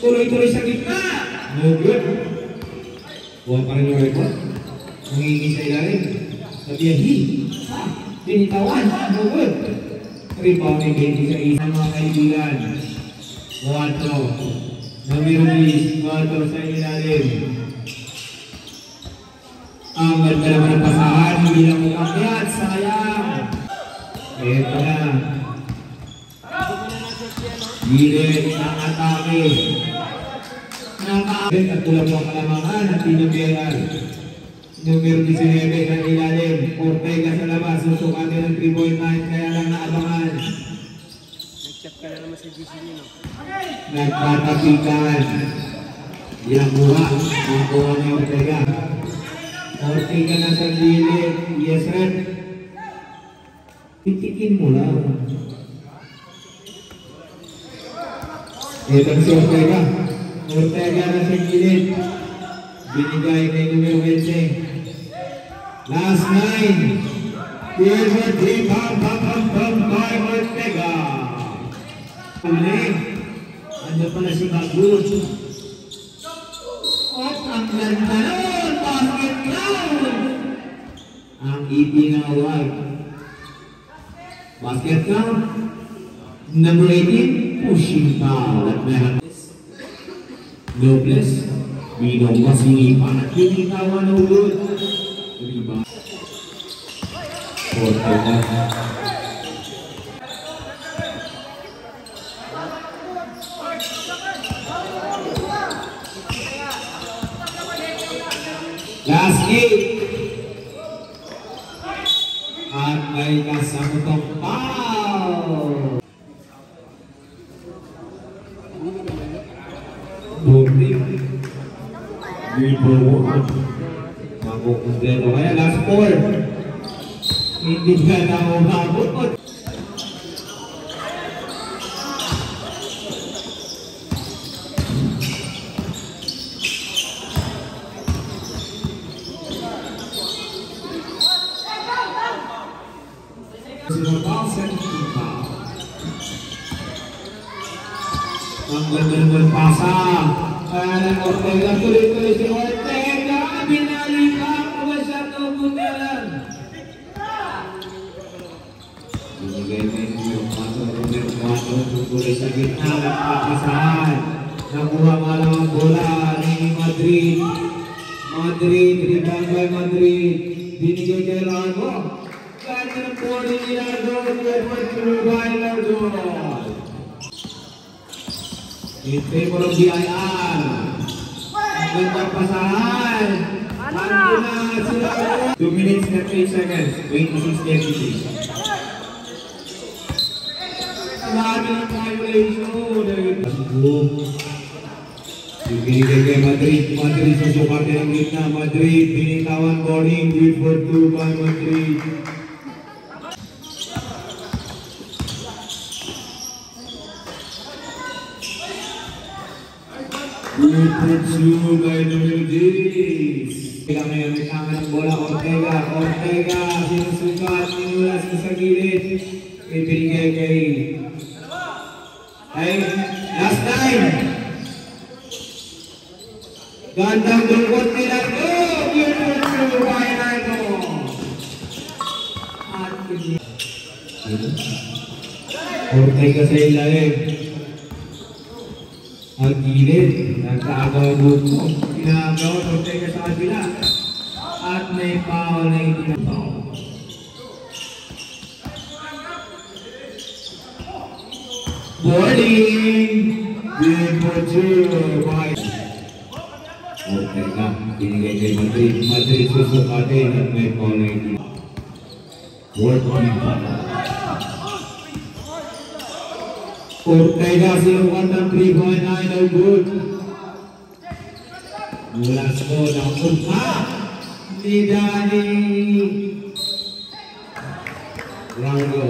Tuloy-tuloy sa gitna. No good. Buwan pa rin yung record. Nangingi sa ilalim. Nabiyahi. Binitawan. No good. Rebound ni Benji sa isang mga kaibigan. Buwato. Namirulis. Buwato sa ilalim. Ang ganda naman ng pasahan. Hindi lang umakyat. Sayang. Ito na. Gilid ang atake. At tulad mo ang kalamangan at tinubihan. Numero 19 sa ilalim. Ortega sa labas. Susukatin ng 3.9. Kaya lang naabangan. Nag-chat ka na naman sa GC nyo. Nagtatapikan. Ilang buha. Ang buha ni Ortega. Ortega na sa gilid. Yes, sir. Titikin mo lang. Ito si Ortega. Ortega na sa gilid. Binigay kay numero 20. Last 9. Here's a deep bam by Ortega. Uli. Ano pala si Bagus. At ang ganda nun. Basket down. Ang ipinawag. Basket down. Number 18. Pushing foul. At meron. Nobles, binong masinipan at binitawan ng ulod. Rebound. Ortega. Last hit. At may kasamutong foul. Makukumpleto kaya last 4. Hindi ka na umabot. Ang ganda ng pasa. Kaya Ortega, tuloy-tuloy si Ortega. Binalikan ko ba siya ito bunyalan? Binigay kayo ng numero 4. Tuloy sa gitna ng papasahan. Nakuha nga lang ang bola ni Madrid. Rebound by Madrid. Binigay kay Largo. Ganda ng bola ni Largo. Effort through by Largo. In favor of the IR. Ang gandang pasahan. Ano na sila? 2 minutes and 8 seconds. 26-33. Marami ng violation. Binigay kay Madrid. Madrid sa sukatin ang gitna. Madrid. Binitawan boarding. Good for 2 by Madrid. Good for 2 by numero 10. Kaya ngayon may tangan ng bola. Ortega. Sinusukat. Inulas sa gilid. Ibinigay kay last time. Gandang lungkot nila. Good for 2 by Nardo. Ortega sa ilalim. Ang gilid. Nagkaagaw buko. Ginagaw Ortega sa kabila. At may foul na itinagaw. Boarding! Good for 2 by Ortega. Binigay kay Madrid. Madrid susukatin at may foul na itinagaw. Ortega sinukat ng 3.9 na good. Mula sa ng punta ni Danny. Rango.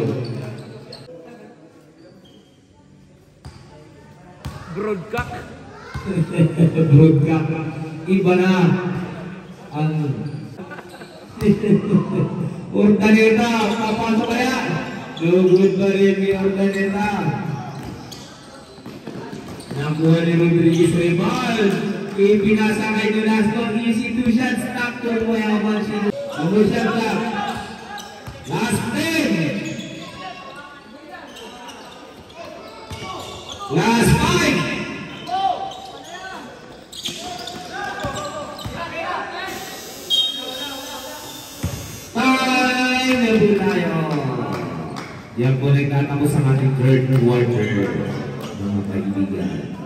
Broadcock. Broadcock. Iba na ang Urdaneta. Papasok kaya. Lugod pa rin ni Urdaneta. Nakuha ni Rodriguez Rebal. Ipinasa kay Nolasco. Easy two shots. Takto mo yung abansin. Number shot na. Last 10. Last 5. Time na po tayo. Yan po nagtatapos ang ating third quarter, mga kaibigan.